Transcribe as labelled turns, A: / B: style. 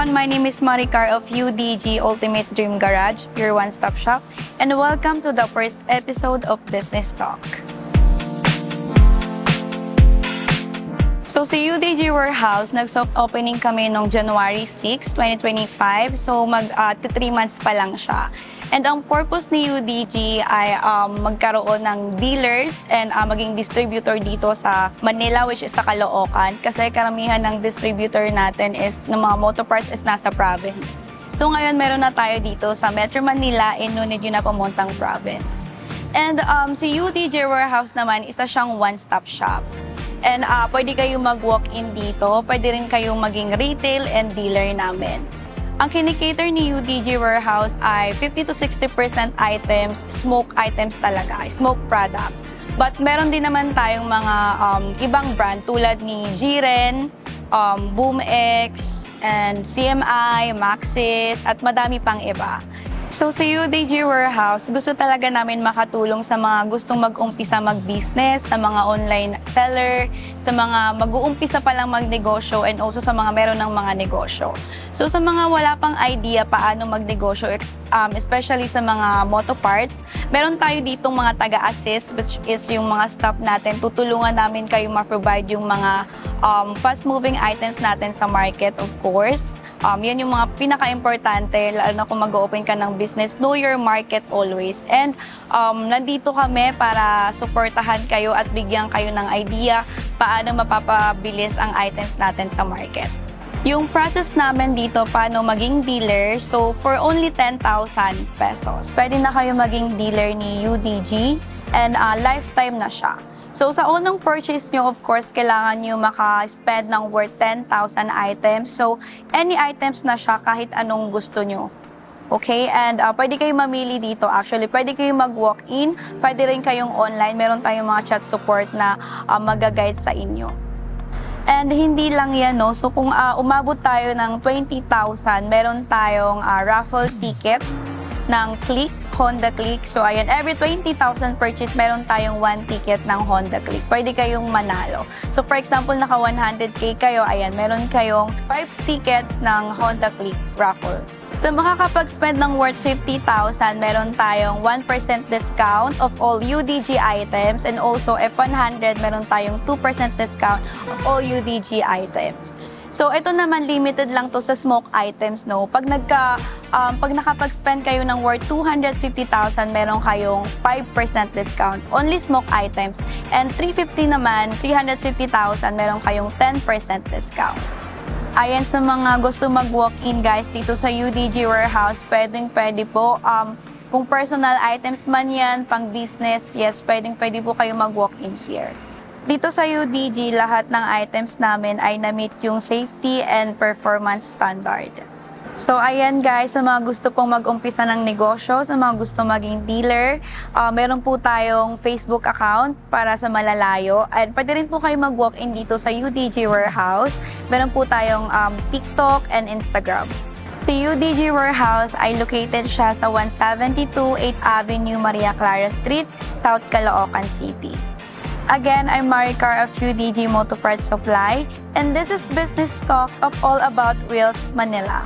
A: everyone, my name is Maricar of UDG Ultimate Dream Garage, your one-stop shop, and welcome to the first episode of Business Talk. So sa UDG Warehouse, nag-soft opening kami noong January 6, 2025. So 3 months pa lang siya. And ang purpose ni UDG ay magkaroon ng dealers and maging distributor dito sa Manila, which is sa Caloocan. Kasi karamihan ng distributor natin is ng mga motor parts is nasa province. So ngayon meron na tayo dito sa Metro Manila in Nunez na Pamuntang province. And si UDG Warehouse naman, isa siyang one-stop shop. And pwede kayong mag-walk-in dito, pwede rin kayong maging retail and dealer namin. Ang kinikater ni UDG Warehouse ay 50 to 60% items, smoke items talaga, smoke product. But meron din naman tayong mga ibang brand tulad ni Jiren, BoomX, and CMI, Maxis, at madami pang iba. So sa UDG Warehouse, gusto talaga namin makatulong sa mga gustong mag-umpisa mag-business, sa mga online seller, sa mga mag-uumpisa pa lang magnegosyo, and also sa mga meron ng mga negosyo. So sa mga wala pang idea paano magnegosyo, especially sa mga moto parts, meron tayo ditong mga taga-assist, which is yung mga staff natin. Tutulungan namin kayo ma-provide yung mga fast-moving items natin sa market, of course. Yan yung mga pinaka-importante, lalo na kung mag-open ka ng business. Know your market always. And nandito kami para suportahan kayo at bigyan kayo ng idea paano mapapabilis ang items natin sa market. Yung process namin dito, paano maging dealer, so for only 10,000 pesos, pwede na kayo maging dealer ni UDG and lifetime na siya. So sa unang purchase nyo, of course, kailangan nyo maka-spend ng worth 10,000 items. So any items na siya, kahit anong gusto nyo. Okay? And pwede kayong mamili dito. Actually, pwede kayong mag-walk-in, pwede rin kayong online. Meron tayong mga chat support na mag-guide sa inyo. And hindi lang yan, no? So kung umabot tayo ng 20,000, meron tayong raffle ticket ng Click, Honda Click. So ayan, every 20,000 purchase, meron tayong 1 ticket ng Honda Click. Pwede kayong manalo. So for example, naka 100k kayo, ayan, meron kayong 5 tickets ng Honda Click raffle. So makakapag-spend ng worth 50,000, meron tayong 1% discount of all UDG items, and also F100, meron tayong 2% discount of all UDG items. So ito naman, limited lang to sa smoke items, no? Pag nakapag-spend kayo ng worth 250,000, meron kayong 5% discount, only smoke items. And 350 naman, 350,000, meron kayong 10% discount. Ayan, sa mga gusto mag-walk-in guys dito sa UDG Warehouse, pwede po. Kung personal items man yan, pang business, yes, pwede po kayo mag-walk-in here. Dito sa UDG, lahat ng items namin ay na-meet yung safety and performance standard. So ayan guys, sa mga gusto pong mag-umpisa ng negosyo, sa mga gusto maging dealer, meron po tayong Facebook account para sa malalayo. And pwede rin po kayo mag-walk-in dito sa UDG Warehouse. Meron po tayong TikTok and Instagram. Si UDG Warehouse ay located siya sa 172 8th Avenue, Maria Clara Street, South Caloocan City. Again, I'm Maricar of UDG Motor Parts Supply, and this is Business Talk of All About Wheels Manila.